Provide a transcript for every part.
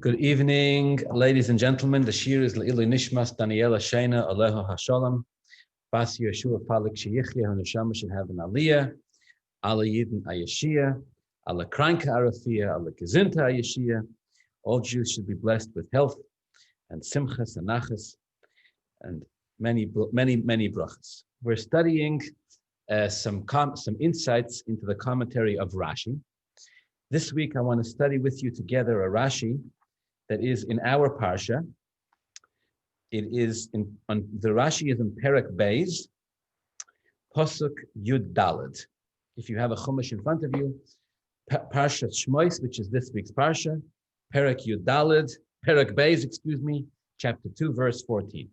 Good evening, ladies and gentlemen. The Shiur is Leiluy Nishmat, Daniella, Shaina, Aleha HaShalom. Bas Yehoshua, Falik, Sheyichya, Nishmat should have an Aliyah. Ala Yidin Ayashia, Ala Kranka Arafia, Ala Gezinta Ayashia. All Jews should be blessed with health and simchas and nachas and many brachas. We're studying some insights into the commentary of Rashi. This week, I want to study with you together a Rashi that is in our parsha. It is the Rashi is in Perek Beis, Pasuk Yud Daled. If you have a Chumash in front of you, Parsha Shmois, which is this week's parsha, Perek Yud Daled, Perek Beis, chapter 2, verse 14.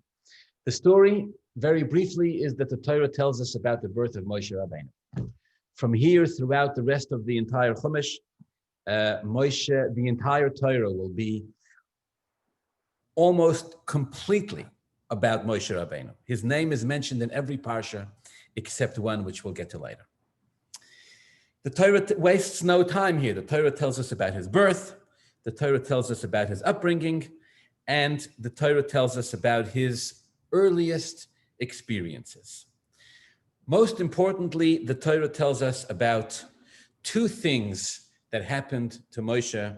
The story, very briefly, is that the Torah tells us about the birth of Moshe Rabbeinu. From here, throughout the rest of the entire Chumash, Moshe, the entire Torah will be almost completely about Moshe Rabbeinu. His name is mentioned in every parsha except one, which we'll get to later. The Torah wastes no time here. The Torah tells us about his birth, the Torah tells us about his upbringing, and the Torah tells us about his earliest experiences. Most importantly, the Torah tells us about two things that happened to Moshe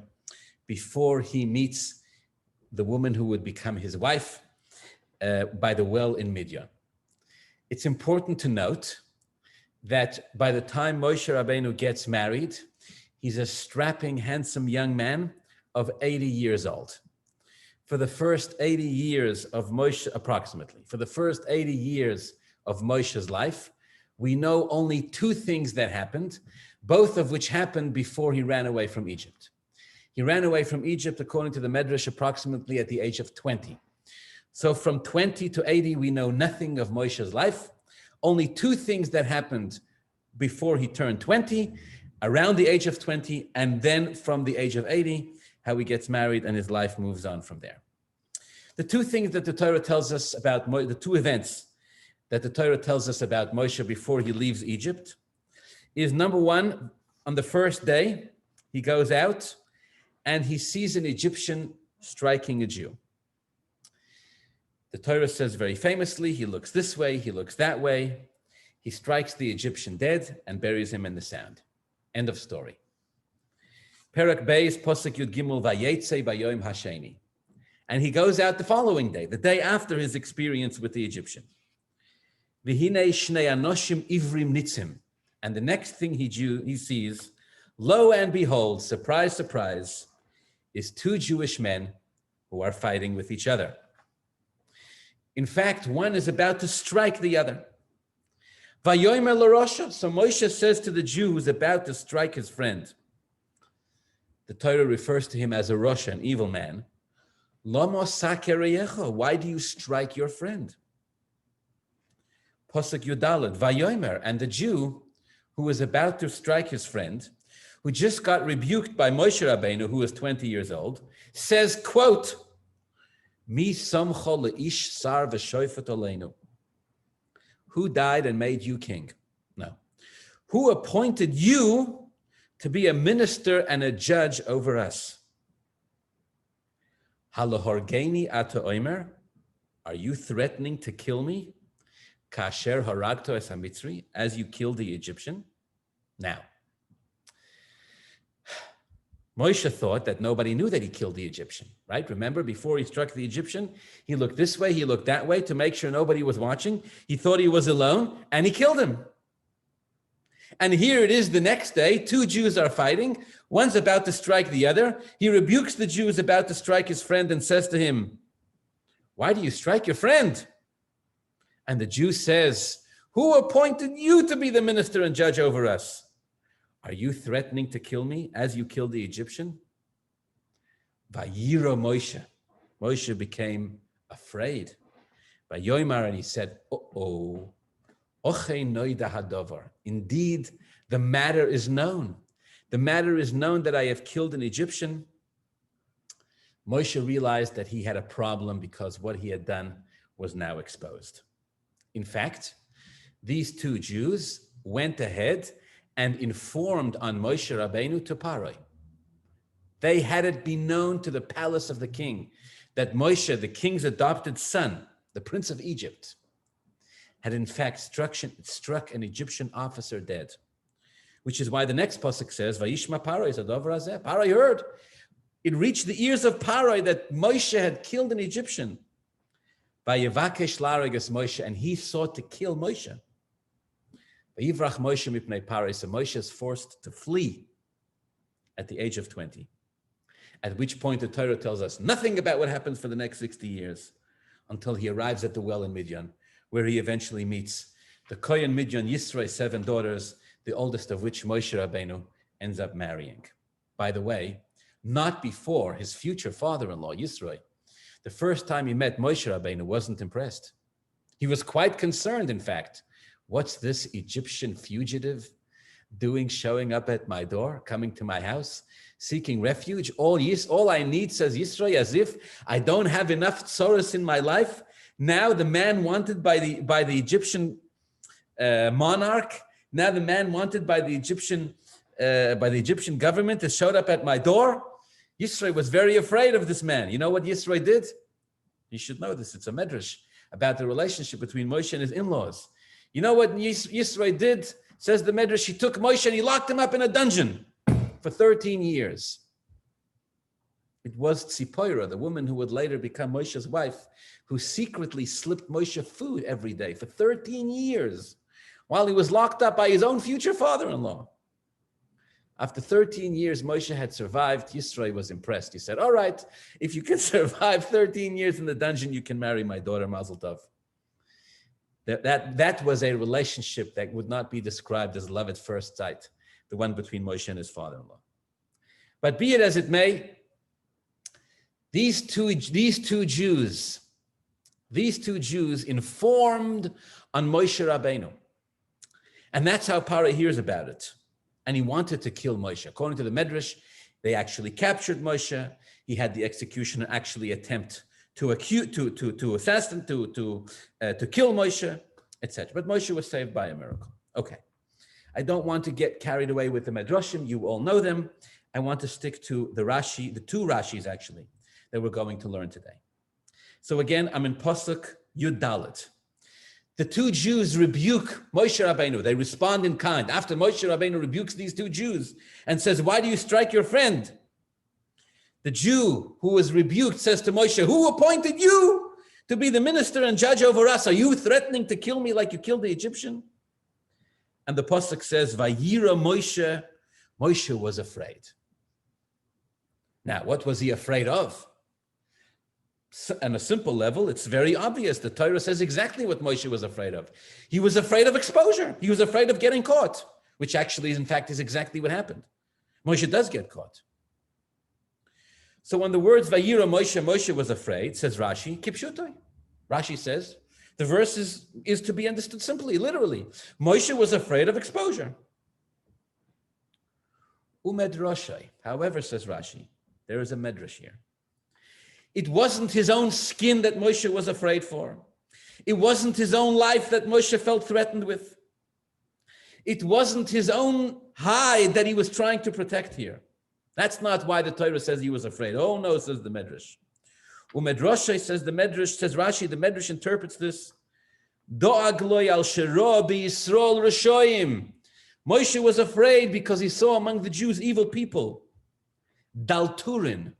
before he meets the woman who would become his wife by the well in Midian. It's important to note that by the time Moshe Rabbeinu gets married, he's a strapping, handsome young man of 80 years old. For the first 80 years of Moshe, approximately, for the first 80 years of Moshe's life, we know only two things that happened, both of which happened before he ran away from Egypt. He ran away from Egypt, according to the Midrash, approximately at the age of 20. So from 20 to 80, we know nothing of Moshe's life. Only two things that happened before he turned 20, around the age of 20, and then from the age of 80, how he gets married and his life moves on from there. The two things that the Torah tells us about, the two events that the Torah tells us about Moshe before he leaves Egypt is, number one, on the first day, he goes out and he sees an Egyptian striking a Jew. The Torah says very famously, he looks this way, he looks that way. He strikes the Egyptian dead and buries him in the sand. End of story. Perek Beis, Pasuk Yud Gimel, Vayetze Bayom Hasheni. And he goes out the following day, the day after his experience with the Egyptian. V'hinei shnei anoshim ivrim nitzim. And the next thing he sees, lo and behold, surprise, surprise, is two Jewish men who are fighting with each other. In fact, one is about to strike the other. Vayomer l'rosha. So Moshe says to the Jew who's about to strike his friend, the Torah refers to him as a Rosha, an evil man. Lama sakereyecha. Why do you strike your friend? Pasuk Yudalad, Vayomer, and the Jew who was about to strike his friend, who just got rebuked by Moshe Rabbeinu, who was 20 years old, says, quote, Mi samcha leish sar v'shoifet aleinu. Who died and made you king? No. Who appointed you to be a minister and a judge over us? Halahorgeni ata oimer. Are you threatening to kill me? Kasher haragto es hamitzri, as you killed the Egyptian. Now, Moshe thought that nobody knew that he killed the Egyptian, right? Remember, before he struck the Egyptian, he looked this way, he looked that way to make sure nobody was watching. He thought he was alone, and he killed him. And here it is the next day, two Jews are fighting. One's about to strike the other. He rebukes the Jew who's about to strike his friend and says to him, why do you strike your friend? And the Jew says, who appointed you to be the minister and judge over us? Are you threatening to kill me as you killed the Egyptian? Vayiro Moshe. Moshe became afraid. Vayoymar, and he said, oh, oche noida hadovar. Indeed, the matter is known. The matter is known that I have killed an Egyptian. Moshe realized that he had a problem because what he had done was now exposed. In fact, these two Jews went ahead and informed on Moshe Rabbeinu to Paroi. They had it be known to the palace of the king that Moshe, the king's adopted son, the prince of Egypt, had in fact struck an Egyptian officer dead. Which is why the next pasuk says, "Vayishma Paroi Zadov Razeh." Paroi heard. It reached the ears of Paroi that Moshe had killed an Egyptian. Vayevakesh laragas Moshe, and he sought to kill Moshe. Vayivrach Moshe mipnei Paroi. So Moshe is forced to flee at the age of 20. At which point the Torah tells us nothing about what happens for the next 60 years until he arrives at the well in Midian, where he eventually meets the Kohen Midian Yisro's 7 daughters, the oldest of which Moshe Rabbeinu ends up marrying. By the way, not before his future father-in-law, Yisro. The first time he met Moshe Rabbeinu wasn't impressed. He was quite concerned, in fact. What's this Egyptian fugitive doing, showing up at my door, coming to my house, seeking refuge? All I need, says Yisro, as if I don't have enough tzoros in my life. Now the man wanted by the Egyptian monarch, now the man wanted by the Egyptian government has showed up at my door. Yisro was very afraid of this man. You know what Yisro did? You should know this. It's a Midrash about the relationship between Moshe and his in-laws. You know what Yisro did? Says the Midrash, he took Moshe and he locked him up in a dungeon for 13 years. It was Tzipora, the woman who would later become Moshe's wife, who secretly slipped Moshe food every day for 13 years while he was locked up by his own future father-in-law. After 13 years, Moshe had survived. Yisro was impressed. He said, all right, if you can survive 13 years in the dungeon, you can marry my daughter, Mazel Tov. That was a relationship that would not be described as love at first sight, the one between Moshe and his father-in-law. But be it as it may, these two Jews informed on Moshe Rabbeinu. And that's how Paro hears about it. And he wanted to kill Moshe. According to the Midrash, they actually captured Moshe. He had the executioner actually attempt to assassinate, to kill Moshe, etc. But Moshe was saved by a miracle. Okay. I don't want to get carried away with the Midrashim. You all know them. I want to stick to the Rashi, the 2 Rashis actually, that we're going to learn today. So again, I'm in Pasuk Yud Dalet. The 2 Jews rebuke Moshe Rabbeinu. They respond in kind. After Moshe Rabbeinu rebukes these 2 Jews and says, why do you strike your friend? The Jew who was rebuked says to Moshe, who appointed you to be the minister and judge over us? Are you threatening to kill me like you killed the Egyptian? And the Pasuk says, Vayira Moshe, Moshe was afraid. Now, what was he afraid of? On a simple level, it's very obvious. The Torah says exactly what Moshe was afraid of. He was afraid of exposure. He was afraid of getting caught, which actually, in fact, is exactly what happened. Moshe does get caught. So when the words Vayira Moshe, Moshe was afraid, says Rashi, Kipshutoi. Rashi says, the verse is to be understood simply, literally. Moshe was afraid of exposure. Umedrashai. However, says Rashi, there is a medrash here. It wasn't his own skin that Moshe was afraid for. It wasn't his own life that Moshe felt threatened with. It wasn't his own hide that he was trying to protect here. That's not why the Torah says he was afraid. Oh no, says the Medrash. Umedrashai says the Medrash, says Rashi, the Medrash interprets this. Do'ag lo al shero b'Yisrael reshoyim. Moshe was afraid because he saw among the Jews evil people. Dalturin,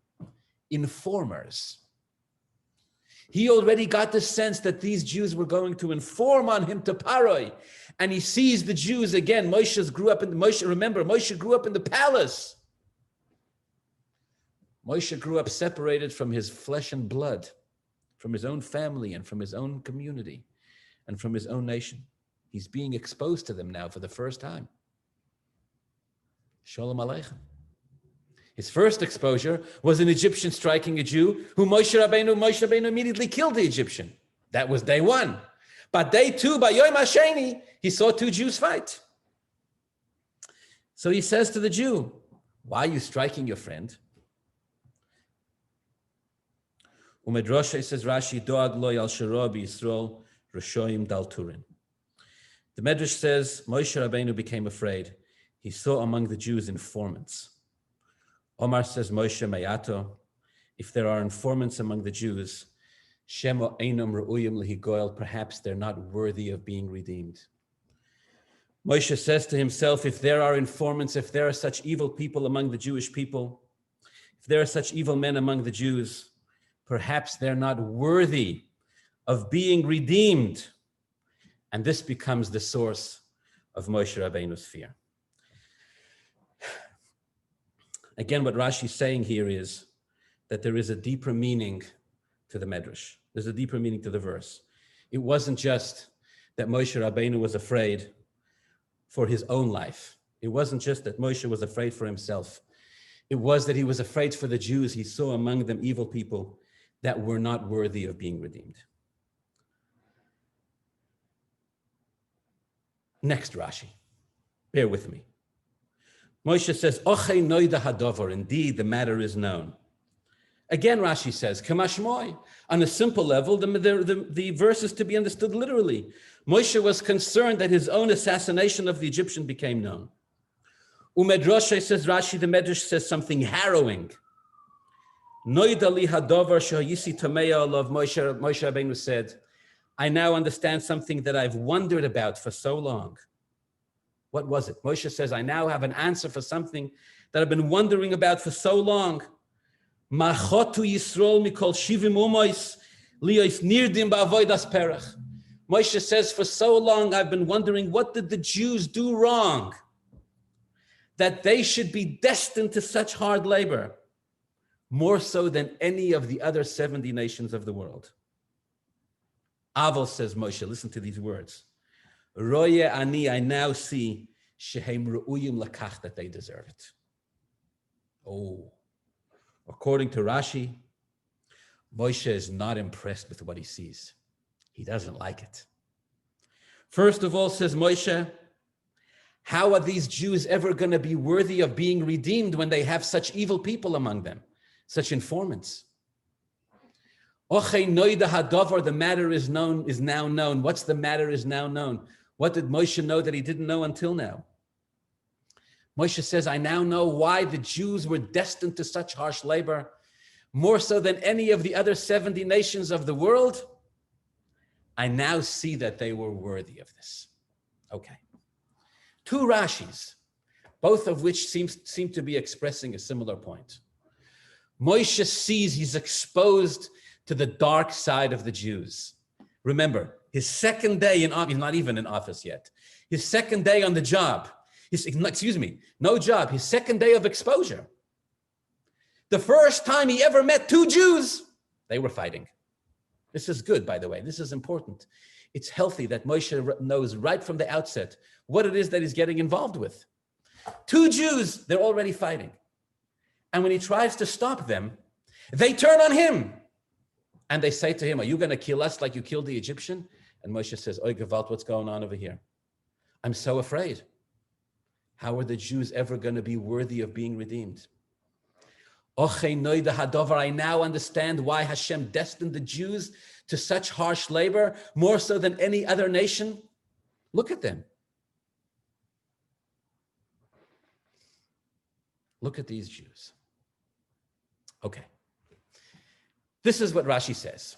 informers. He already got the sense that these Jews were going to inform on him to Paroi. And he sees the Jews again. Moshe grew up in the palace. Moshe grew up separated from his flesh and blood, from his own family and from his own community and from his own nation. He's being exposed to them now for the first time. Shalom Aleichem. His first exposure was an Egyptian striking a Jew who Moshe Rabbeinu immediately killed the Egyptian. That was day 1. But day 2, by Yom HaSheni, he saw 2 Jews fight. So he says to the Jew, why are you striking your friend? Umedrasha, says Rashi, Doag lo yal shero b'Yisrael reshoyim dalturin. The Medrash says Moshe Rabbeinu became afraid. He saw among the Jews informants. Omar says, Moshe Mayato, if there are informants among the Jews, Shemo Einam Re'uyim Lehigoel, perhaps they're not worthy of being redeemed. Moshe says to himself, if there are informants, if there are such evil people among the Jewish people, if there are such evil men among the Jews, perhaps they're not worthy of being redeemed. And this becomes the source of Moshe Rabbeinu's fear. Again, what Rashi is saying here is that there is a deeper meaning to the Midrash. There's a deeper meaning to the verse. It wasn't just that Moshe Rabbeinu was afraid for his own life. It wasn't just that Moshe was afraid for himself. It was that he was afraid for the Jews. He saw among them evil people that were not worthy of being redeemed. Next Rashi. Bear with me. Moshe says, Ochei noida hadover, indeed the matter is known. Again, Rashi says, Kamashmoy. On a simple level, the verse is to be understood literally. Moshe was concerned that his own assassination of the Egyptian became known. Umedrashe says, Rashi, the Medrash says something harrowing. Noida li hadover shehayisi tameya alav, Moshe Rabbeinu said, I now understand something that I've wondered about for so long. What was it? Moshe says, I now have an answer for something that I've been wondering about for so long. Machotu Yisrael mikol shivim umois liyos nirdim ba'avodas perach. Moshe says, for so long I've been wondering, what did the Jews do wrong that they should be destined to such hard labor, more so than any of the other 70 nations of the world? Aval, says Moshe, listen to these words. Roye ani, I now see shehem re'uyim lakach, that they deserve it. Oh, according to Rashi, Moshe is not impressed with what he sees. He doesn't like it. First of all, says Moshe, how are these Jews ever going to be worthy of being redeemed when they have such evil people among them, such informants? Ochei noida hadavar, the matter is now known. What's the matter is now known? What did Moshe know that he didn't know until now? Moshe says, I now know why the Jews were destined to such harsh labor, more so than any of the other 70 nations of the world. I now see that they were worthy of this. Okay. Two Rashis, both of which seem to be expressing a similar point. Moshe sees he's exposed to the dark side of the Jews. Remember, his second day in office, he's not even in office yet. His second day on the job, his second day of exposure. The first time he ever met two Jews, they were fighting. This is good, by the way. This is important. It's healthy that Moshe knows right from the outset what it is that he's getting involved with. Two Jews, they're already fighting. And when he tries to stop them, they turn on him. And they say to him, are you going to kill us like you killed the Egyptian? And Moshe says, Oy Gewalt, what's going on over here? I'm so afraid. How are the Jews ever going to be worthy of being redeemed? Ochei noida hadover, I now understand why Hashem destined the Jews to such harsh labor, more so than any other nation. Look at them. Look at these Jews. Okay. This is what Rashi says.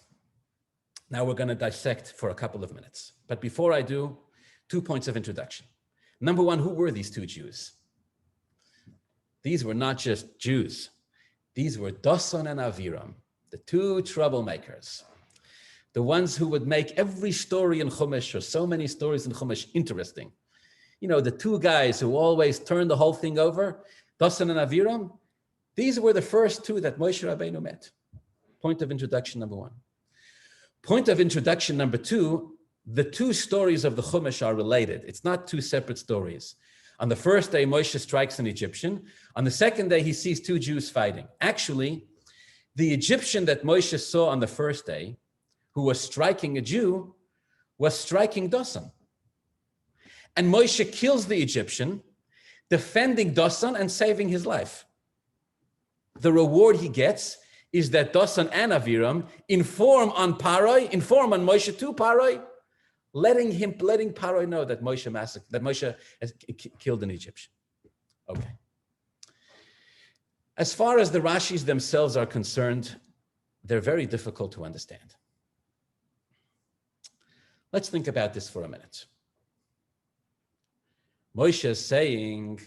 Now we're going to dissect for a couple of minutes. But before I do, 2 points of introduction. Number one, who were these two Jews? These were not just Jews. These were Dasan and Aviram, the two troublemakers, the ones who would make every story in Chumash, or so many stories in Chumash, interesting. You know, the two guys who always turn the whole thing over, Dasan and Aviram, these were the first two that Moshe Rabbeinu met. Point of introduction number one. Point of introduction number two, the two stories of the Chumash are related. It's not two separate stories. On the first day, Moshe strikes an Egyptian. On the second day, he sees two Jews fighting. Actually, the Egyptian that Moshe saw on the first day, who was striking a Jew, was striking Dasan. And Moshe kills the Egyptian, defending Dasan and saving his life. The reward he gets is that Dasan and Aviram inform on Moshe to Paroi, letting Paroi know that Moshe has killed an Egyptian. Okay. As far as the Rashis themselves are concerned, they're very difficult to understand. Let's think about this for a minute. Moshe is saying,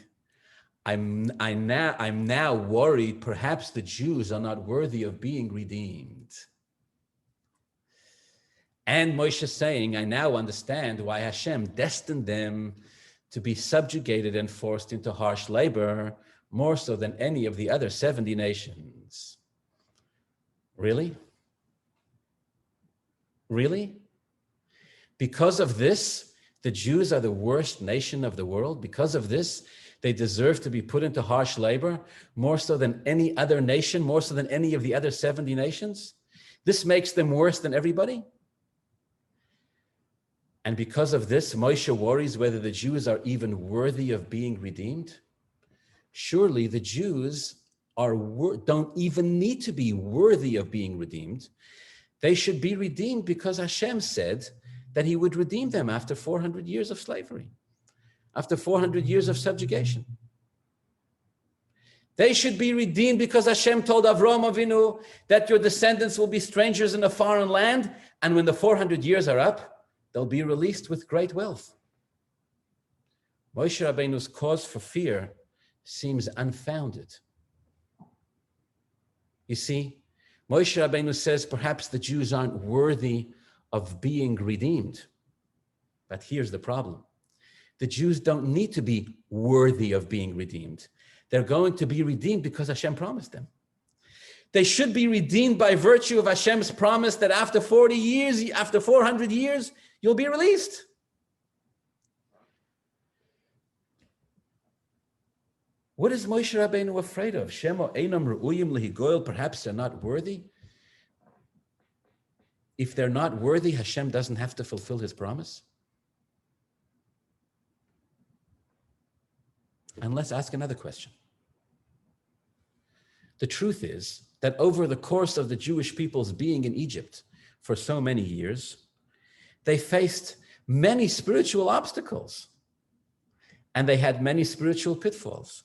I'm now worried perhaps the Jews are not worthy of being redeemed. And Moshe is saying, I now understand why Hashem destined them to be subjugated and forced into harsh labor, more so than any of the other 70 nations. Really? Really? Because of this, the Jews are the worst nation of the world. Because of this, they deserve to be put into harsh labor, more so than any other nation, more so than any of the other 70 nations. This makes them worse than everybody. And because of this, Moshe worries whether the Jews are even worthy of being redeemed. Surely the Jews don't even need to be worthy of being redeemed. They should be redeemed because Hashem said that he would redeem them after 400 years of slavery, after 400 years of subjugation. They should be redeemed because Hashem told Avraham Avinu that your descendants will be strangers in a foreign land, and when the 400 years are up, they'll be released with great wealth. Moshe Rabbeinu's cause for fear seems unfounded. You see, Moshe Rabbeinu says perhaps the Jews aren't worthy of being redeemed. But here's the problem. The Jews don't need to be worthy of being redeemed. They're going to be redeemed because Hashem promised them. They should be redeemed by virtue of Hashem's promise that after 40 years, after 400 years, you'll be released. What is Moshe Rabbeinu afraid of? Shemo einam ru'uyim lehigoyel, perhaps they're not worthy? If they're not worthy, Hashem doesn't have to fulfill his promise? And let's ask another question. The truth is that over the course of the Jewish people's being in Egypt for so many years, they faced many spiritual obstacles, and they had many spiritual pitfalls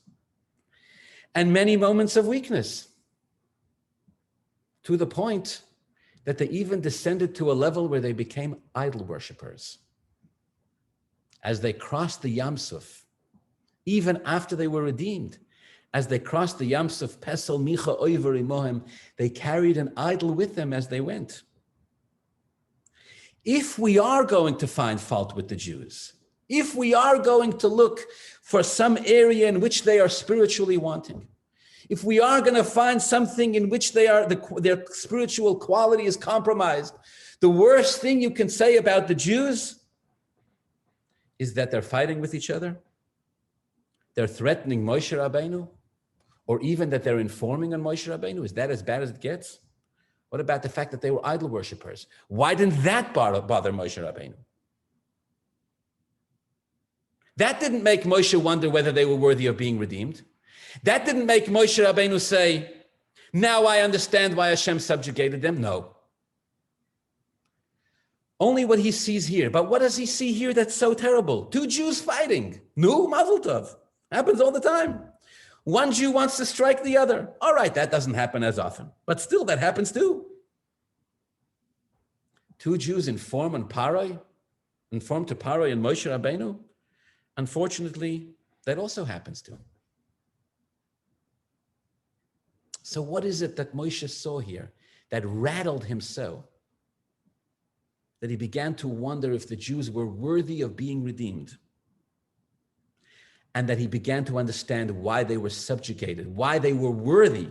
and many moments of weakness, to the point that they even descended to a level where they became idol worshippers. As they crossed the Yam Suf, even after they were redeemed, as they crossed the Yam Suf, Pesel Micha Oiver Imohem, they carried an idol with them as they went. If we are going to find fault with the Jews, if we are going to look for some area in which they are spiritually wanting, if we are going to find something in which their spiritual quality is compromised, the worst thing you can say about the Jews is that they're fighting with each other, they're threatening Moshe Rabbeinu, or even that they're informing on Moshe Rabbeinu. Is that as bad as it gets? What about the fact that they were idol worshippers? Why didn't that bother Moshe Rabbeinu? That didn't make Moshe wonder whether they were worthy of being redeemed. That didn't make Moshe Rabbeinu say, now I understand why Hashem subjugated them. No. Only what he sees here. But what does he see here that's so terrible? Two Jews fighting. Nu, mazel tov. Happens all the time. One Jew wants to strike the other. All right, that doesn't happen as often, but still that happens too. Two Jews inform to Paroi and Moshe Rabbeinu. Unfortunately, that also happens too. So what is it that Moshe saw here that rattled him so, that he began to wonder if the Jews were worthy of being redeemed? And that he began to understand why they were subjugated, why they were worthy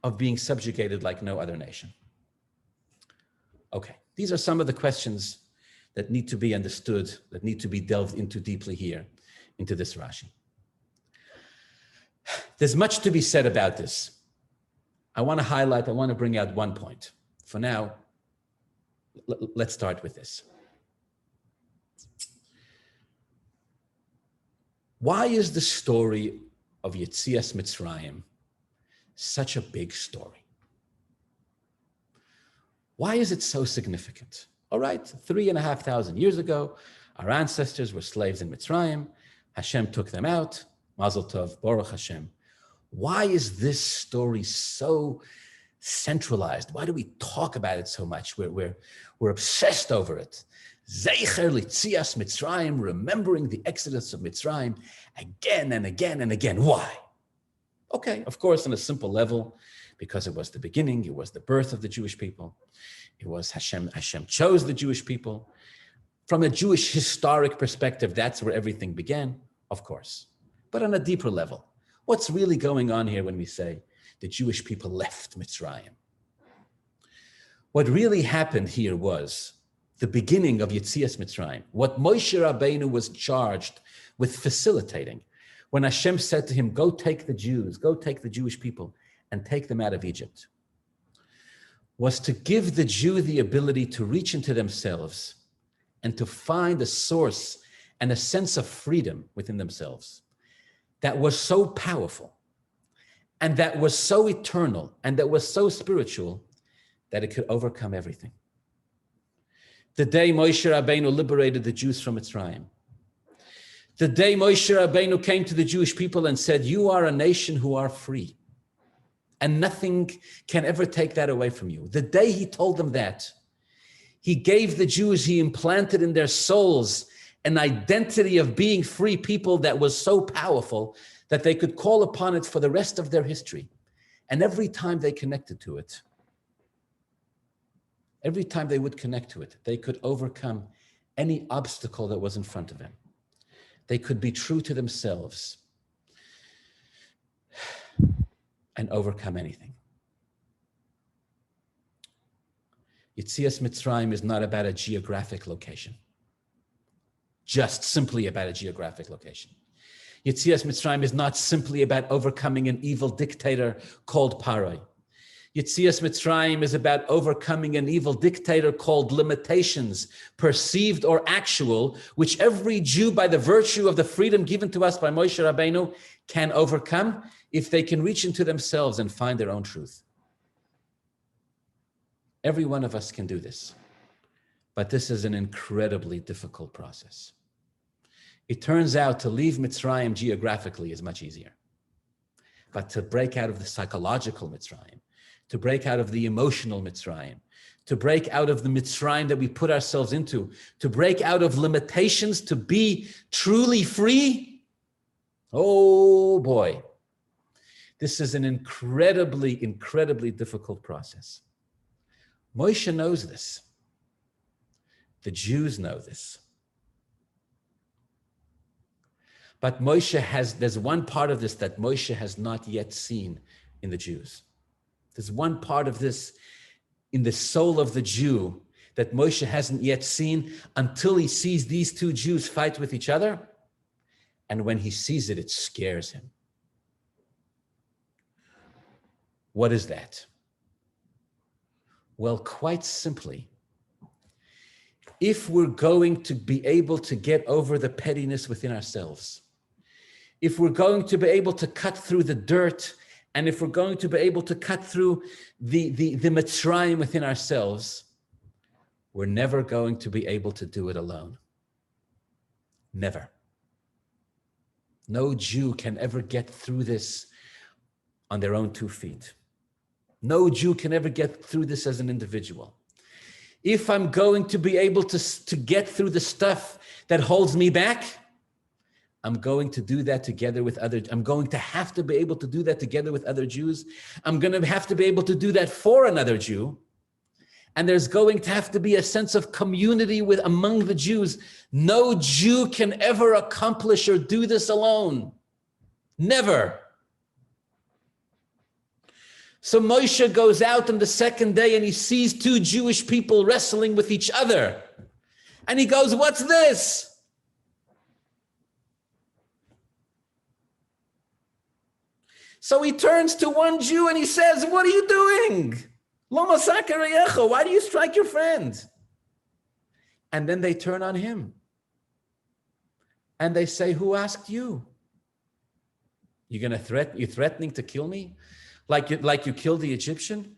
of being subjugated like no other nation. Okay, these are some of the questions that need to be understood, that need to be delved into deeply here, into this Rashi. There's much to be said about this. I want to bring out one point. For now, let's start with this. Why is the story of Yetzias Mitzrayim such a big story? Why is it so significant? All right, 3,500 years ago, our ancestors were slaves in Mitzrayim. Hashem took them out. Mazel Tov, Baruch Hashem. Why is this story so centralized? Why do we talk about it so much? We're obsessed over it. Zeicher Litzias Mitzrayim, remembering the exodus of Mitzrayim again and again and again. Why? Okay, of course, on a simple level, because it was the beginning, it was the birth of the Jewish people. It was Hashem chose the Jewish people. From a Jewish historic perspective, that's where everything began, of course. But on a deeper level, what's really going on here when we say the Jewish people left Mitzrayim? What really happened here was the beginning of Yetzias Mitzrayim. What Moshe Rabbeinu was charged with facilitating when Hashem said to him, go take the Jews, go take the Jewish people and take them out of Egypt, was to give the Jew the ability to reach into themselves and to find a source and a sense of freedom within themselves that was so powerful and that was so eternal and that was so spiritual that it could overcome everything. The day Moshe Rabbeinu liberated the Jews from Mitzrayim, the day Moshe Rabbeinu came to the Jewish people and said, you are a nation who are free, and nothing can ever take that away from you. The day he told them that, he gave the Jews, he implanted in their souls an identity of being free people that was so powerful that they could call upon it for the rest of their history. And every time they connected to it, every time they would connect to it, they could overcome any obstacle that was in front of them. They could be true to themselves and overcome anything. Yetzias Mitzrayim is not about a geographic location, just simply about a geographic location. Yetzias Mitzrayim is not simply about overcoming an evil dictator called Paroi. Yetzias Mitzrayim is about overcoming an evil dictator called limitations, perceived or actual, which every Jew, by the virtue of the freedom given to us by Moshe Rabbeinu, can overcome if they can reach into themselves and find their own truth. Every one of us can do this, but this is an incredibly difficult process. It turns out to leave Mitzrayim geographically is much easier, but to break out of the psychological Mitzrayim, to break out of the emotional Mitzrayim, to break out of the Mitzrayim that we put ourselves into, to break out of limitations, to be truly free, oh boy, this is an incredibly, incredibly difficult process. Moshe knows this. The Jews know this. But there's one part of this that Moshe has not yet seen in the Jews. There's one part of this in the soul of the Jew that Moshe hasn't yet seen until he sees these two Jews fight with each other. And when he sees it, it scares him. What is that? Well, quite simply, if we're going to be able to get over the pettiness within ourselves, if we're going to be able to cut through the dirt, and if we're going to be able to cut through the Mitzrayim within ourselves, we're never going to be able to do it alone. Never. No Jew can ever get through this on their own 2 feet. No Jew can ever get through this as an individual. If I'm going to be able to get through the stuff that holds me back, I'm going to do that together with I'm going to have to be able to do that together with other Jews. I'm going to have to be able to do that for another Jew. And there's going to have to be a sense of community among the Jews. No Jew can ever accomplish or do this alone. Never. So Moshe goes out on the second day and he sees 2 Jewish people wrestling with each other. And he goes, what's this? So he turns to one Jew and he says, what are you doing? Lama sakarayecho, why do you strike your friend? And then they turn on him. And they say, who asked you? You're threatening to kill me? Like you killed the Egyptian?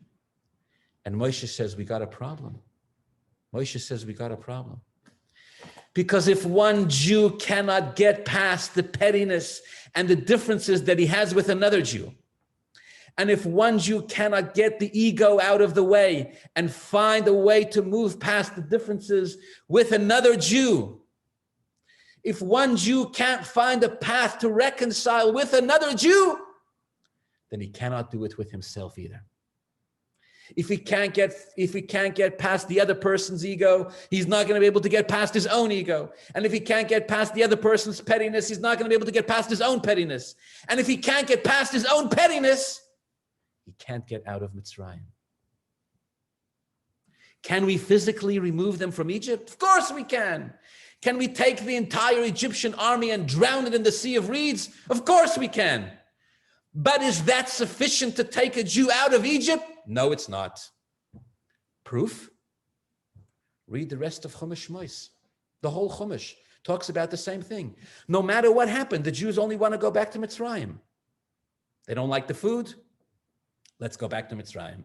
And Moshe says, we got a problem. Moshe says, we got a problem. Because if one Jew cannot get past the pettiness and the differences that he has with another Jew, and if one Jew cannot get the ego out of the way and find a way to move past the differences with another Jew, if one Jew can't find a path to reconcile with another Jew, then he cannot do it with himself either. If he can't get past the other person's ego, he's not going to be able to get past his own ego. And if he can't get past the other person's pettiness, he's not going to be able to get past his own pettiness. And if he can't get past his own pettiness, he can't get out of Mitzrayim. Can we physically remove them from Egypt? Of course we can. Can we take the entire Egyptian army and drown it in the Sea of Reeds? Of course we can. But is that sufficient to take a Jew out of Egypt? No, it's not. Proof? Read the rest of Chumash Shmos. The whole Chumash talks about the same thing. No matter what happened, the Jews only want to go back to Mitzrayim. They don't like the food. Let's go back to Mitzrayim.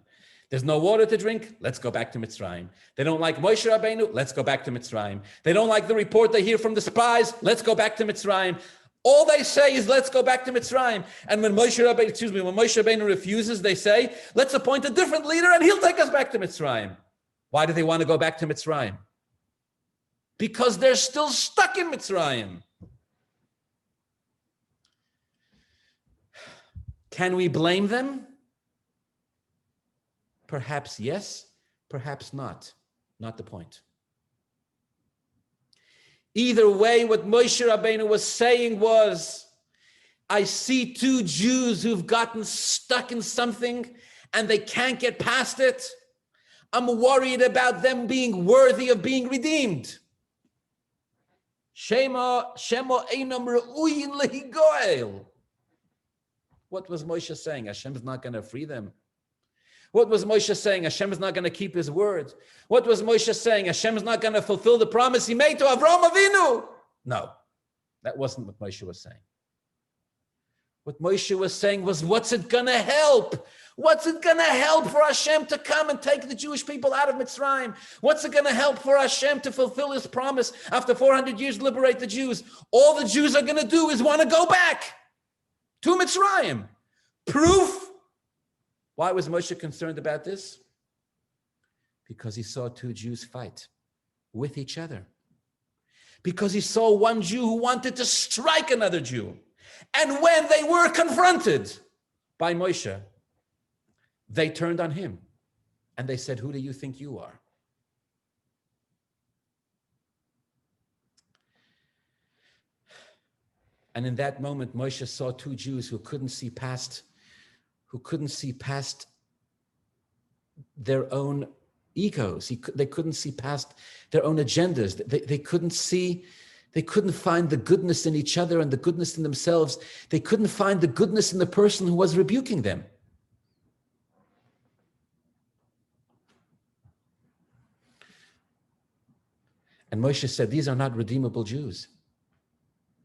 There's no water to drink. Let's go back to Mitzrayim. They don't like Moshe Rabbeinu. Let's go back to Mitzrayim. They don't like the report they hear from the spies. Let's go back to Mitzrayim. All they say is, let's go back to Mitzrayim. And when Moshe Rabbeinu refuses, they say, let's appoint a different leader and he'll take us back to Mitzrayim. Why do they want to go back to Mitzrayim? Because they're still stuck in Mitzrayim. Can we blame them? Perhaps yes, perhaps not. Not the point. Either way, what Moshe Rabbeinu was saying was, I see two Jews who've gotten stuck in something and they can't get past it. I'm worried about them being worthy of being redeemed. Shema einam re'uyin lehigoel. What was Moshe saying? Hashem is not going to free them. What was Moshe saying? Hashem is not going to keep his word. What was Moshe saying? Hashem is not going to fulfill the promise he made to Avraham Avinu. No, that wasn't what Moshe was saying. What Moshe was saying was, what's it going to help? What's it going to help for Hashem to come and take the Jewish people out of Mitzrayim? What's it going to help for Hashem to fulfill his promise after 400 years, liberate the Jews? All the Jews are going to do is want to go back to Mitzrayim. Proof? Why was Moshe concerned about this? Because he saw two Jews fight with each other. Because he saw one Jew who wanted to strike another Jew. And when they were confronted by Moshe, they turned on him. And they said, who do you think you are? And in that moment, Moshe saw two Jews who couldn't see past their own egos. They couldn't see past their own agendas. They couldn't find the goodness in each other and the goodness in themselves. They couldn't find the goodness in the person who was rebuking them. And Moshe said, these are not redeemable Jews.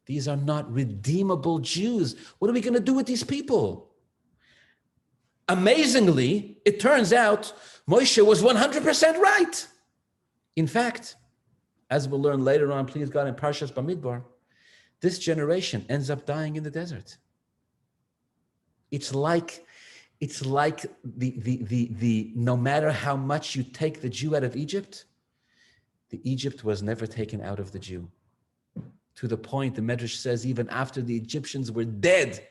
These are not redeemable Jews. What are we going to do with these people? Amazingly, it turns out Moshe was 100% right. In fact, as we'll learn later on, please God, in Parshas Bamidbar, this generation ends up dying in the desert. It's like the no matter how much you take the Jew out of Egypt, the Egypt was never taken out of the Jew. To the point, the Midrash says, even after the Egyptians were dead,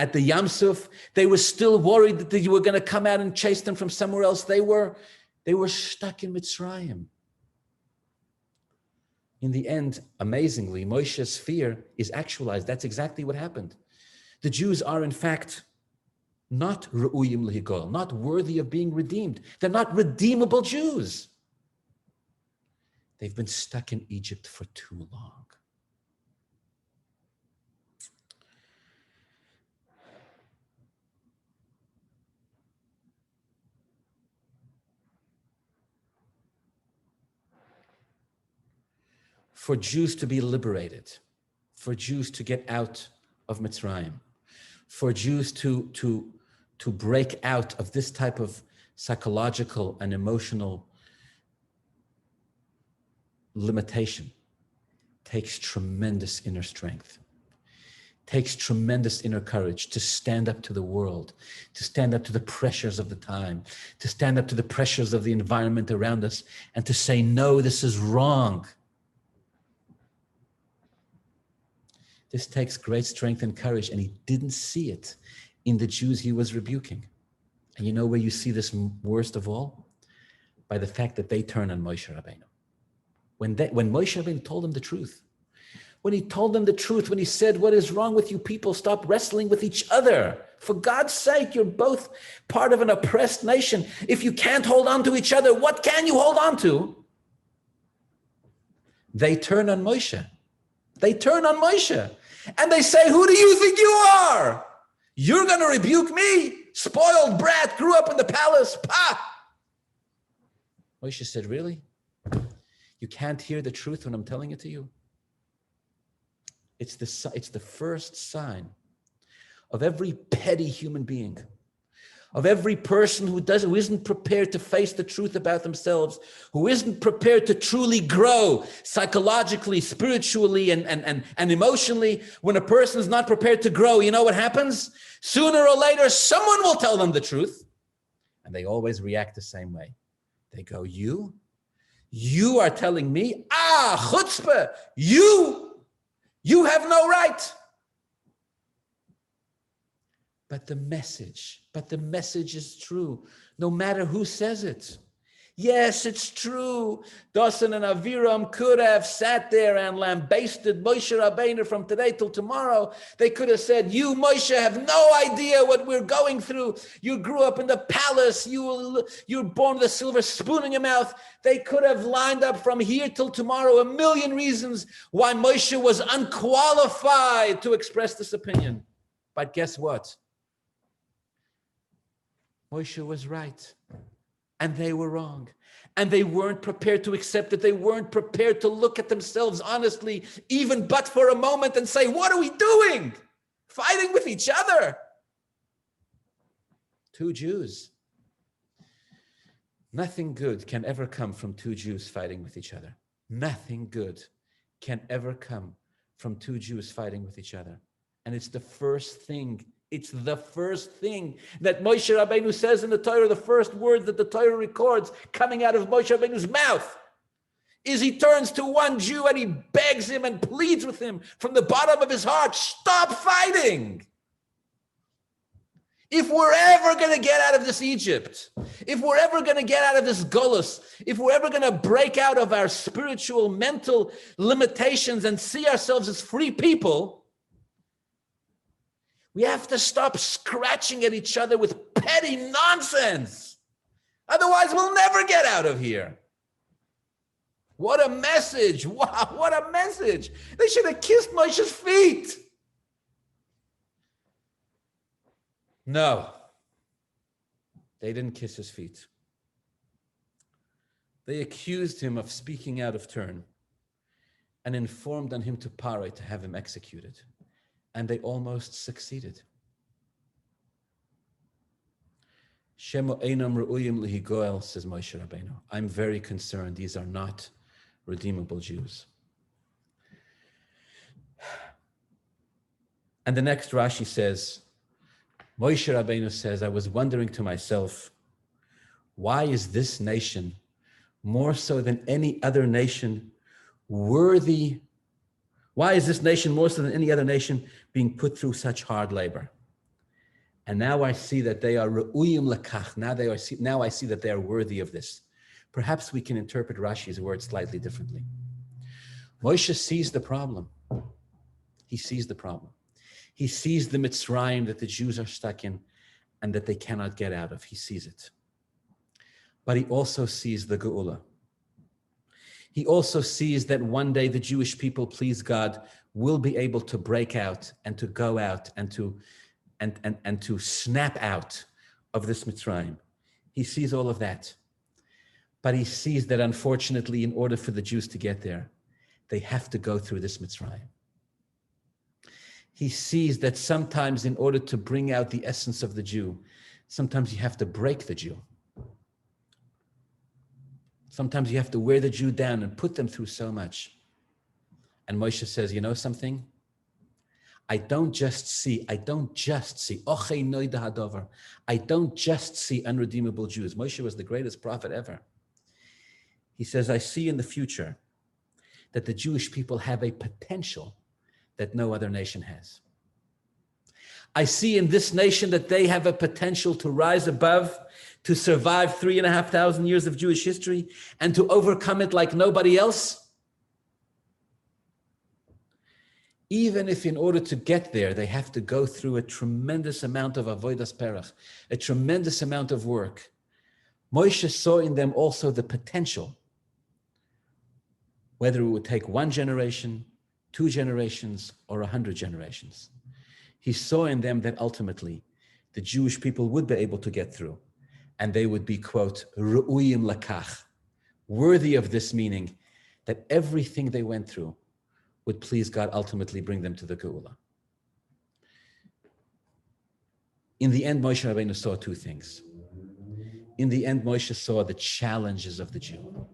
at the Yam Suf, they were still worried that you were going to come out and chase them from somewhere else. They were stuck in Mitzrayim. In the end, amazingly, Moshe's fear is actualized. That's exactly what happened. The Jews are, in fact, not re'uyim lehigol, not worthy of being redeemed. They're not redeemable Jews. They've been stuck in Egypt for too long. For Jews to be liberated, for Jews to get out of Mitzrayim, for Jews to break out of this type of psychological and emotional limitation, takes tremendous inner strength, takes tremendous inner courage to stand up to the world, to stand up to the pressures of the time, to stand up to the pressures of the environment around us, and to say, no, this is wrong. This takes great strength and courage, and he didn't see it in the Jews he was rebuking. And you know where you see this worst of all? By the fact that they turn on Moshe Rabbeinu. When Moshe Rabbeinu told them the truth, when he told them the truth, when he said, what is wrong with you people? Stop wrestling with each other. For God's sake, you're both part of an oppressed nation. If you can't hold on to each other, what can you hold on to? They turn on Moshe. They turn on Moshe. And they say, who do you think you are? You're going to rebuke me? Spoiled brat, grew up in the palace. Pah! Moshe said, really? You can't hear the truth when I'm telling it to you? It's the first sign of every petty human being, of every person who isn't prepared to face the truth about themselves, who isn't prepared to truly grow psychologically, spiritually, and emotionally. When a person is not prepared to grow, you know what happens? Sooner or later, someone will tell them the truth. And they always react the same way. They go, you are telling me, chutzpah, you have no right. But the message is true, no matter who says it. Yes, it's true. Dosan and Aviram could have sat there and lambasted Moshe Rabbeinu from today till tomorrow. They could have said, you, Moshe, have no idea what we're going through. You grew up in the palace. You were born with a silver spoon in your mouth. They could have lined up from here till tomorrow a million reasons why Moshe was unqualified to express this opinion. But guess what? Moshe was right. And they were wrong. And they weren't prepared to accept it. They weren't prepared to look at themselves honestly, even but for a moment, and say, what are we doing? Fighting with each other. Two Jews. Nothing good can ever come from two Jews fighting with each other. Nothing good can ever come from two Jews fighting with each other. And it's the first thing. It's the first thing that Moshe Rabbeinu says in the Torah, the first word that the Torah records coming out of Moshe Rabbeinu's mouth is he turns to one Jew and he begs him and pleads with him from the bottom of his heart, stop fighting. If we're ever going to get out of this Egypt, if we're ever going to get out of this Golus, if we're ever going to break out of our spiritual, mental limitations and see ourselves as free people, we have to stop scratching at each other with petty nonsense. Otherwise, we'll never get out of here. What a message. Wow, what a message. They should have kissed Moshe's feet. No, they didn't kiss his feet. They accused him of speaking out of turn and informed on him to Pare to have him executed. And they almost succeeded. Shemo einam re'uyim lihigoel, says Moshe Rabbeinu. I'm very concerned. These are not redeemable Jews. And the next Rashi says, Moshe Rabbeinu says, I was wondering to myself, why is this nation more so than any other nation worthy? Why is this nation more so than any other nation being put through such hard labor? And now I see that they are re'uyim lekach. Now I see that they are worthy of this. Perhaps we can interpret Rashi's words slightly differently. Moshe sees the problem. He sees the problem. He sees the Mitzrayim that the Jews are stuck in and that they cannot get out of. He sees it. But he also sees the Geula. He also sees that one day the Jewish people, please God, will be able to break out and to go out and to snap out of this Mitzrayim. He sees all of that. But he sees that unfortunately, in order for the Jews to get there, they have to go through this Mitzrayim. He sees that sometimes in order to bring out the essence of the Jew, sometimes you have to break the Jew. Sometimes you have to wear the Jew down and put them through so much. And Moshe says, you know something? I don't just see, I don't just see unredeemable Jews. Moshe was the greatest prophet ever. He says, I see in the future that the Jewish people have a potential that no other nation has. I see in this nation that they have a potential to rise above, to survive 3,500 years of Jewish history, and to overcome it like nobody else. Even if in order to get there, they have to go through a tremendous amount of avodas perach, a tremendous amount of work. Moshe saw in them also the potential, whether it would take 1 generation, 2 generations, or 100 generations. He saw in them that ultimately the Jewish people would be able to get through, and they would be, quote, ru'uyim lakach, worthy of this, meaning that everything they went through would please God ultimately bring them to the Geula. In the end, Moshe Rabbeinu saw 2 things. In the end, Moshe saw the challenges of the Jew.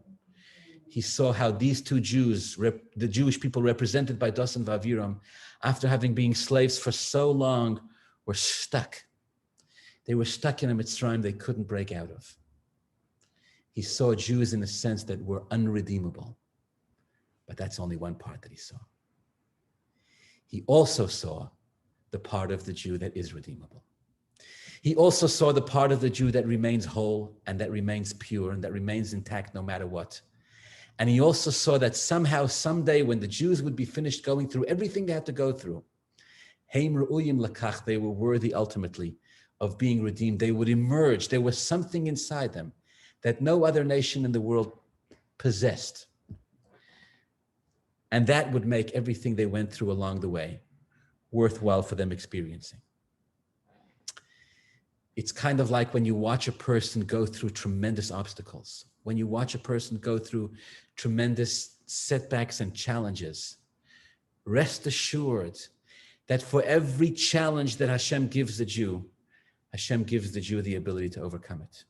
He saw how these 2 Jews, the Jewish people represented by Das and Aviram, after having been slaves for so long, were stuck. They were stuck in a Mitzrayim they couldn't break out of. He saw Jews in a sense that were unredeemable. But that's only one part that he saw. He also saw the part of the Jew that is redeemable. He also saw the part of the Jew that remains whole and that remains pure and that remains intact no matter what. And he also saw that somehow, someday, when the Jews would be finished going through everything they had to go through, Heim Ru'uyim Lakach, they were worthy ultimately of being redeemed. They would emerge. There was something inside them that no other nation in the world possessed. And that would make everything they went through along the way worthwhile for them experiencing. It's kind of like when you watch a person go through tremendous obstacles, when you watch a person go through tremendous setbacks and challenges. Rest assured that for every challenge that Hashem gives the Jew, Hashem gives the Jew the ability to overcome it.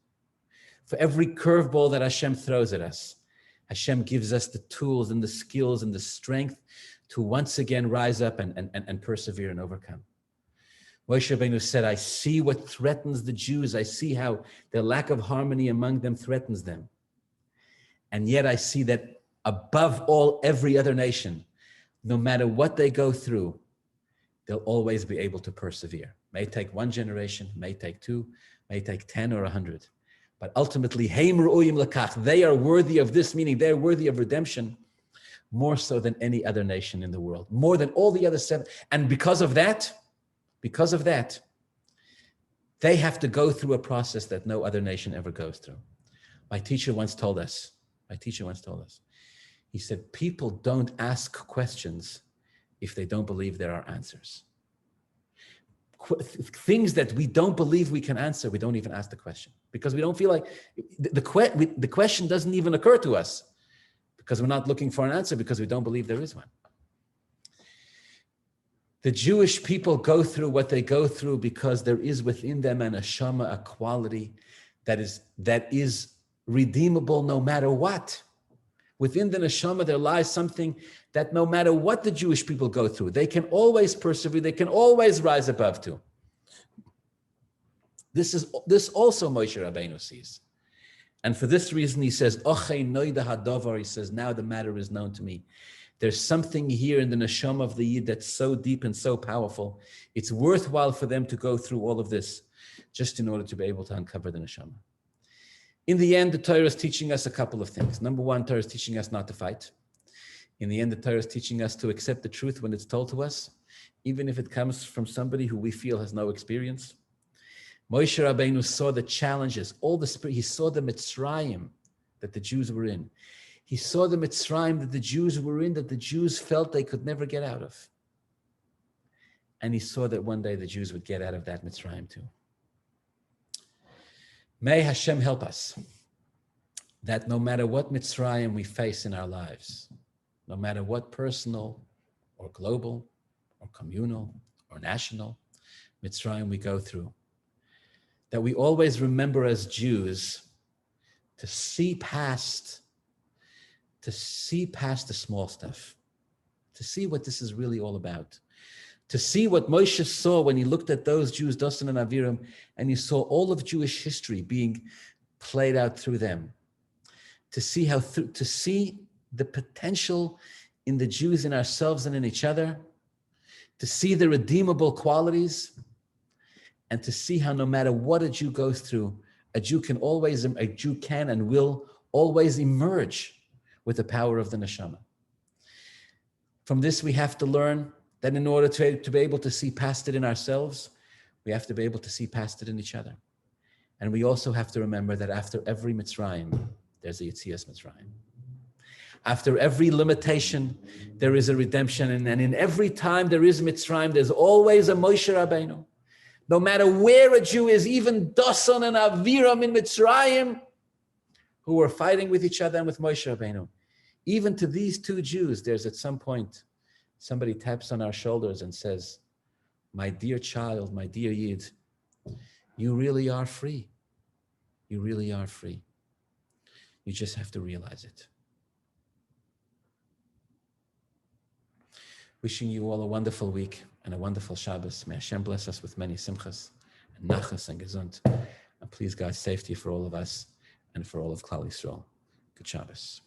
For every curveball that Hashem throws at us, Hashem gives us the tools and the skills and the strength to once again rise up and persevere and overcome. Moshe Rabbeinu said, I see what threatens the Jews. I see how their lack of harmony among them threatens them. And yet I see that above all, every other nation, no matter what they go through, they'll always be able to persevere. May take 1 generation, may take 2, may take 10 or 100. But ultimately, Heim Ru'uyim Lakach, they are worthy of this, meaning they're worthy of redemption, more so than any other nation in the world, more than all the other 7. And because of that, they have to go through a process that no other nation ever goes through. My teacher once told us, he said, people don't ask questions if they don't believe there are answers. Things that we don't believe we can answer, we don't even ask the question because we don't feel like the question doesn't even occur to us because we're not looking for an answer because we don't believe there is one. The Jewish people go through what they go through because there is within them an neshama, a quality that is redeemable no matter what. Within the neshama, there lies something that no matter what the Jewish people go through, they can always persevere, they can always rise above to. This also Moshe Rabbeinu sees. And for this reason, he says, Ochei noida hadavar, he says, now the matter is known to me. There's something here in the neshama of the Yid that's so deep and so powerful. It's worthwhile for them to go through all of this just in order to be able to uncover the neshama. In the end, the Torah is teaching us a couple of things. Number one, Torah is teaching us not to fight. In the end, the Torah is teaching us to accept the truth when it's told to us, even if it comes from somebody who we feel has no experience. Moshe Rabbeinu saw the challenges, he saw the Mitzrayim that the Jews were in. He saw the Mitzrayim that the Jews were in, that the Jews felt they could never get out of. And he saw that one day the Jews would get out of that Mitzrayim too. May Hashem help us that no matter what Mitzrayim we face in our lives, no matter what personal or global or communal or national Mitzrayim we go through, that we always remember as Jews to see past the small stuff, to see what this is really all about. To see what Moshe saw when he looked at those Jews, Dosan and Aviram, and he saw all of Jewish history being played out through them. To see to see the potential in the Jews, in ourselves and in each other, to see the redeemable qualities, and to see how no matter what a Jew goes through, a Jew can and will always emerge with the power of the neshama. From this, we have to learn that in order to be able to see past it in ourselves, we have to be able to see past it in each other. And we also have to remember that after every Mitzrayim, there's a Yetzias Mitzrayim. After every limitation, there is a redemption. And in every time there is Mitzrayim, there's always a Moshe Rabbeinu. No matter where a Jew is, even Dosan and Aviram in Mitzrayim, who were fighting with each other and with Moshe Rabbeinu. Even to these two Jews, there's at some point, somebody taps on our shoulders and says, my dear child, my dear Yid, you really are free. You really are free. You just have to realize it. Wishing you all a wonderful week and a wonderful Shabbos. May Hashem bless us with many simchas and nachas and gesund. And please, God's safety for all of us and for all of Klal Yisrael. Good Shabbos.